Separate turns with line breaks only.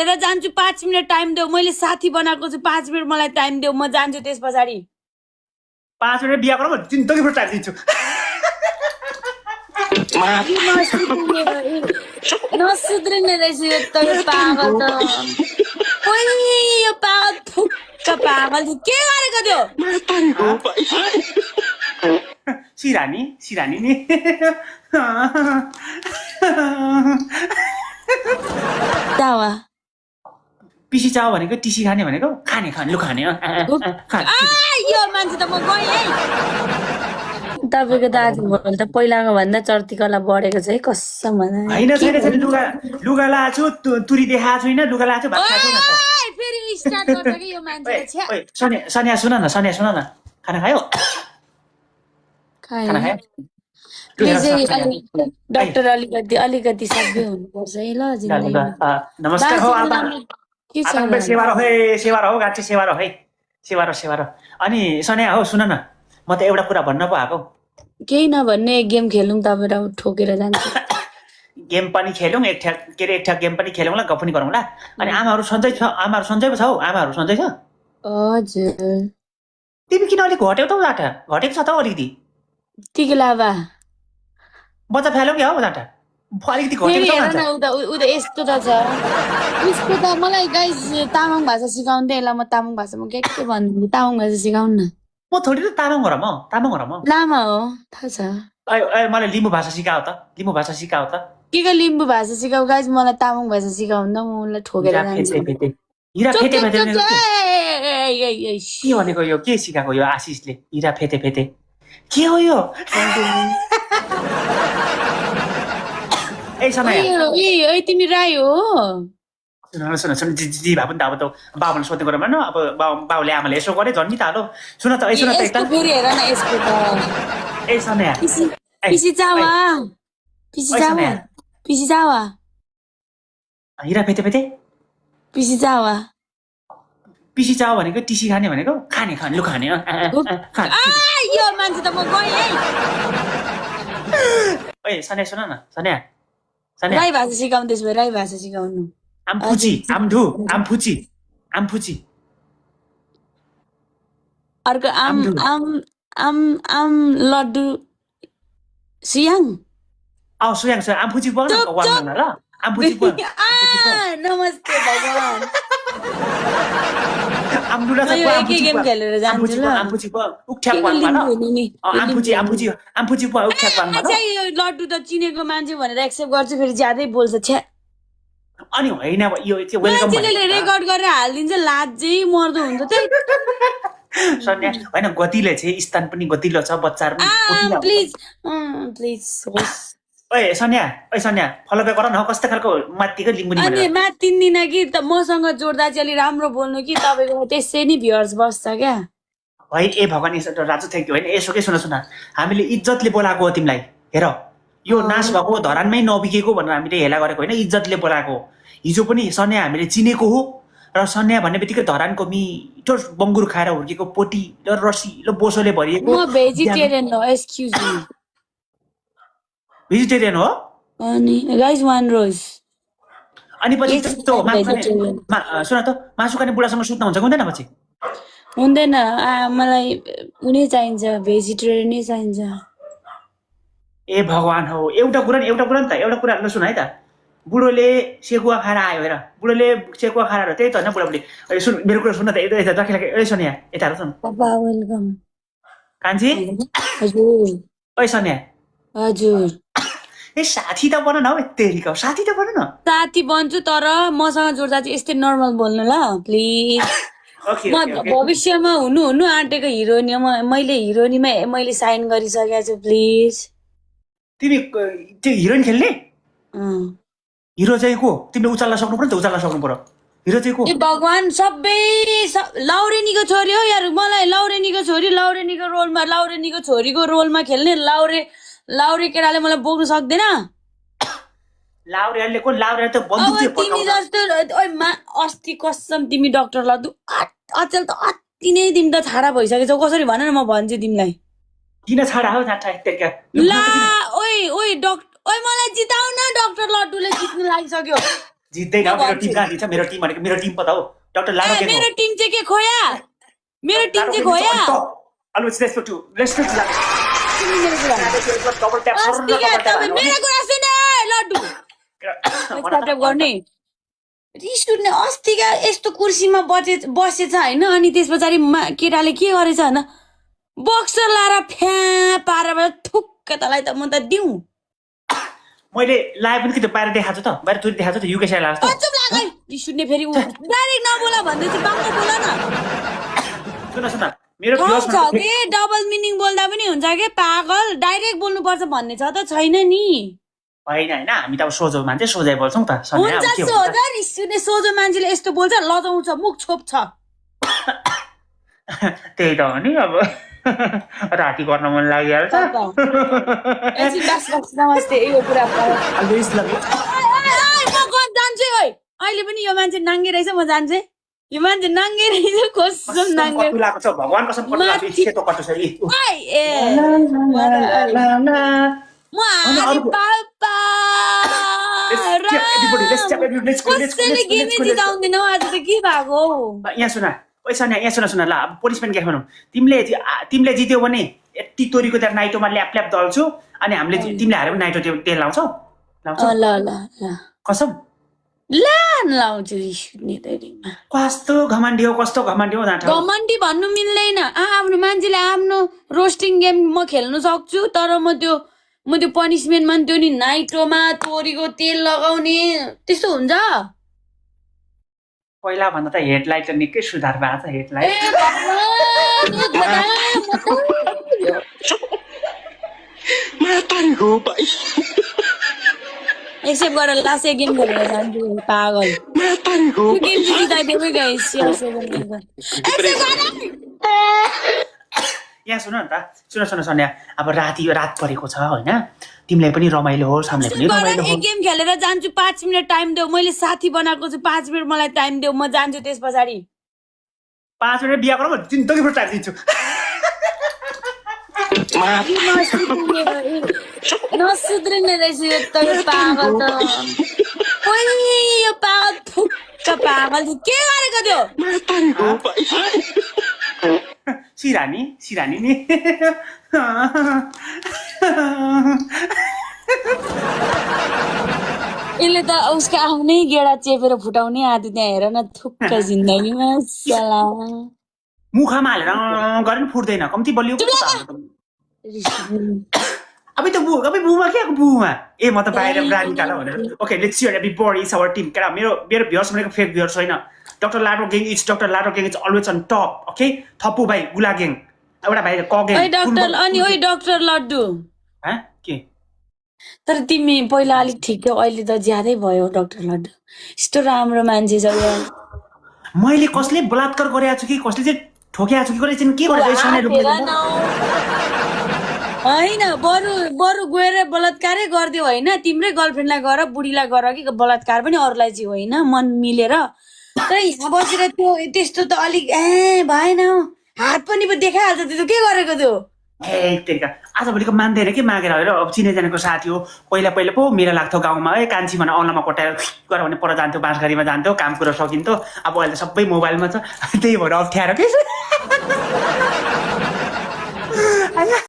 तेरा जान्छु 5 minute time देऊ मैले साथी बनाएको छु 5 मिनट मलाई टाइम देऊ म जान्छु त्यस पछाडी
5 मिनट बिहा गरौँ जिन्दगीभर टाइम दिन्छु
नसुध्रिने रहेछ यो त यो पागल त ओइ यो पागल फुक्क पागल के गरेको त्यो
सिरानी नि
चावा
पिसी चाउ भनेको टिसी खाने भनेको खाने लु खाने
यो मान्छे त म गएँ है तपाईको दाजुभाइले त पहिलाको भन्दा चर्तीकला बढेको छ है कसम भन्दा
हैन छैन लुगा लाछु तुरी देखाएको छैन लुगा लाछु भात खाएको छैन
फेरि स्टार्ट गर्छ कि यो मान्छेले छ्या
ओइ सन्या सुन न खाना खायो खाना खायो
डाक्टर अलिकति सभ्य हुनुपर्छ है ल जिन्दगीमा
नमस्कार हो
के छ
सेवा रहो गाँच्ची सेवा रहो अनि सन्या हो सुन न म त एउटा कुरा भन्न पो आएको
केही नभन्ने गेम खेलौँ तपाईँ ठोकेर जान्छ
गेम पनि खेलौँ एक ठ्याक गेम पनि खेलौँ ल गफ पनि गरौँ ल अनि आमाहरू सन्चै छ पो छ हौ आमाहरू सन्चै छ
हजुर
तिमी किन अलिक घट्यौ त जाटा घटेको छ त अलिकति
टिके लाभा
बच्चा फ्यालौ क्या हौ जाटा अलिकति घटेको छ
यस्तो त छ उसको त मलाई गाइस तामाङ भाषा सिकाउँदै ल म तामाङ भाषामा के भन्नु तामाङ भाषा सिकाउनु न
म थोरै त तामाङ हो र म
लामा हो थाहा छ
मलाई लिम्बू भाषा सिकाऊ त
के लिम्बू भाषा सिकाऊ गाइस मलाई तामाङ भाषा सिकाउँदा म उसलाई ठोकेर जान्छु
हिरा फेते के भनेको यो के सिकाएको यो आशिषले हिरा फेते के हो यो ए समय
तिमी राई हो
सुन जी भए पनि त अब त बाबुले सोध्ने कुरा न अब बाबुले आमाले यसो गरे झन् नि त हालो सुन त एकता
फेरि हेर न यसको त
ए सन्या
पिसी चावा
हिरा फेते
पिसी चावा
भनेको टिसी खाने भनेको खाने लु खाने
यो मान्छे त म गएँ है
ओइ सन्या सुन न सन्या
राई भाषा सिकाउनु त्यसो भए राई भाषा सिकाउनु
आमफुची
अर्को आम लड्डु सुयाङ
सुयाङ आमफुची बोल न ल आमफुची बोल
नमस्ते भगवान
आमडुला
के गेम खेलेर जान्छु ल
आमफुची बोल उक्ठ्याक भन्नु आमफुची बोल उक्ठ्याक भन्नु
यो लड्डु त चिनेको मान्छे भनेर एक्सेप्ट गर्छु फेरि ज्यादै बोल्छ छ्या
अनि होइन यो वेलकम
रेकर्ड गरेर हालिदिन्छ लाजै मर्दो हुन्छ त्यही
सन्या होइन गतिले चाहिँ स्तन पनि गतिलो छ बच्चाहरू
प्लिज
ओइ सन्या फलोबे गर न कस्तो खालको माथिको लिम्बुनी
अनि मात्तिन्दिन कि त मसँग जोड्दा चाहिँ अलि राम्रो बोल्नु कि तपाईँको त्यसै नि भ्युअर्स बस्छ क्या
है ए भगवान राजु थ्याङ्क यू होइन यसो के सुन हामीले इज्जतले बोलाएको हो तिमीलाई हेर यो नाश भएको धरानमै नबिकेको भनेर हामीले हेला गरेको होइन इज्जतले बोलाएको हिजो पनि सन्या हामीले चिनेको हो र सन्या भन्ने बित्तिकै धरानको मिठो बङ्गुर खाएर हुर्केको पोटी र रसिलो बोसोले भरिएको
म भेजिटेरियन हो एक्सक्युज मी
भेजिटेरियन हो
अनि गाइस वान रोज
अनि पछि त्यस्तो सुन त मासु खाने बुढासँग सुत्न हुन्छ हुँदैन पछि
हुँदैन मलाई उनी चाहिन्छ भेजिटेरियनै चाहिन्छ
ए भगवान हो एउटा कुरा नि त एउटा कुरा सुन है त बुढोले सेकुवा खाएर आयो हेर बुढोले सेकुवा खाएर त्यही त होइन बुढाबुढी सुन मेरो कुरा सुन त यता राखेर सुन यहाँ यता सुन
वेलकम
कान्छी
हजुर
ओइ सन्या
हजुर
ए साथी त बन न हौ तेरीको साथी त बन न
साथी बन्छु तर मसँग जोड्दा चाहिँ यस्तै नर्मल बोल्नु ल प्लिज म भविष्यमा हुनु आँटेको हिरोइनी मैले हिरोइनीमा मैले साइन गरिसकेको छु प्लिज
तिमी त्यो हिरोइन खेल्ने हिरो चाहिँ को तिमीले उचाल्न सक्नु पर्यो नि त उचाल्न सक्नु पर्यो हिरो चाहिँ को
ए भगवान सबै लाउरेनीको छोरी हो यार मलाई लाउरेनीको छोरीको रोलमा खेल्ने लाउरे केटाले मलाई बोक्नु सक्दैन
लाउरेले को लाउरे त बन्दुक चाहिँ
तिमी जस्तो अस्ति कसम तिमी डाक्टर लड्डु अचेल त अति नै तिमी त छाडा भइसकेछौ कसरी भन न म भन्छु तिमीलाई
किन छाडा हो जाटा
ला ओइ मलाई जिताउ न डाक्टर लड्डुले जित्नु लागिसक्यो
जित्दैन मेरो टिम कहाँ जित्छ मेरो टिम भनेको मेरो टिम पो त हो डाक्टर लाडो गेङ
मेरो टिम चाहिँ के खोया मेरो टिम चाहिँ खोया
always respect to double tap
मेरो कुरा सुने लड्डु स्टार्टअप गर्ने रिस उठ्ने अस्तिका यस्तो कुर्सीमा बसेछ होइन अनि त्यस पछाडि केटाले के गरेछ होइन बक्सर लाएर फ्या पारेर थुक्क तलाई त म त दिउँ
मैले लाइभ पनि के त बाहिर देखाएको छु त बाहिर तुरी देखाएको छु त युके साइड लाग्छ
चुप लाग रिस उठ्ने फेरि डाइरेक्ट नबोला भन्दै चाहिँ बाङ्गो बोल न
सुन मेरो
छ के डबल मिनिङ बोल्दा पनि हुन्छ के पागल डाइरेक्ट बोल्नुपर्छ भन्ने छ त छैन नि
होइन होइन हामी त अब सोझो मान्छे सोझै बोल्छौँ त
हुन्छ सोझो रिस उठ्ने सोझो मान्छेले यस्तो बोल्छ लजाउँछ मुख छोप्छ
त्यही त हो नि अब राति गर्न मन लागिहाल्छ
नमस्ते यो कुरा जान्छु अहिले पनि यो मान्छे नाङ्गे रहेछ म जान्छु यो मान्छे नाङ्गे रहेछ कसम नाङ्गे
भगवान कसम
कसैले गेमै जिताउँदैन आज त के भएको
यहाँ सुन ल अब पनिसमेन्ट के खानु तिमीले जित्यो भने यति तोरीको त्यहाँ नाइटोमा ल्याप ल्याप दल्छु अनि हामीले तिमीले हारे पनि नाइटो तेल लाउँछौ
ल
कसम
लाउँछु
कस्तो घमण्डी हो
घमण्डी भन्नु मिल्दैन आफ्नो मान्छेले आफ्नो रोस्टिङ गेम म खेल्नु सक्छु तर म त्यो पनिसमेन्टमा त्यो नि नाइटोमा तोरीको तेल लगाउने त्यस्तो हुन्छ
पहिला भन्दा त हेडलाइट त निकै सुधार भएको छ हेडलाइट
एक्सेप्ट गरेर लास्ट गेम खेलेर जान्छु पागल गेम जिताइदिएकै गाइस
यहाँ सुन नि त सुन सन्या अब रात परेको छ होइन तिमीलाई पनि रमाइलो होस् हामीलाई पनि रमाइलो होस्
गेम खेलेर जान्छु 5 मिनेट टाइम देऊ मैले साथी बनाएको छु 5 मिनेट मलाई टाइम देऊ म जान्छु त्यस पछाडि
5 मिनेट बिहा गरौँ जिन्दगीभर टाइम दिन्छु
नसुध्रिने रहेछ यो त पागल त यो पागल फुक्क पागल के गरेको त्यो
सिरानी नि
यसले त उसको आफ्नै गेडा चेपेर फुटाउने आदि त्यहाँ हेर न थुक्क जिन्दगीमा साला
मुखमा हालेर गरे पनि फुट्दैन कम्ती बलियो अब बुमा के बुमा ए म त बाहिर ब्रान्ड निकाल भनेर okay let's see everybody is our team केटा मेरो भ्युअर्स भनेको फेक भ्युअर्स होइन doctor Lado gang is always on top okay Thappu भाइ गुला गेङ एउटा भाइ क गेङ
डाक्टर अनि ओइ डाक्टर लड्डु
के
तर तिमी पहिला अलिक ठिक थियो अहिले त ज्यादै भयो डाक्टर लड्डु यस्तो राम्रो मान्छे छ
मैले कसले बलात्कार गरेको छु कि कसले चाहिँ ठोकेको छु कि कसले चाहिँ के गरेको
होइन बरु गएर बलात्कारै गरिदियो होइन तिम्रै गर्लफ्रेन्डलाई गर बुढीलाई गर कि बलात्कार पनि अरूलाई चाहिँ होइन मन मिलेर तर यहाँ बसेर त्यो त्यस्तो त अलिक भएन हात पनि देखाइहाल्छ त्यो के गरेको त्यो
आजभोलिको मान्दैन कि मागेर होइन अब चिनेजानेको साथी हो पहिला पो मेला लाग्थ्यो गाउँमा कान्छी भनेर औलामा कोटाएर गर भने पर जान्थ्यो बाँसघारीमा जान्थ्यो काम कुरो सकिन्थ्यो अब अहिले सबै मोबाइलमा छ त्यही भएर अप्ठ्यारो के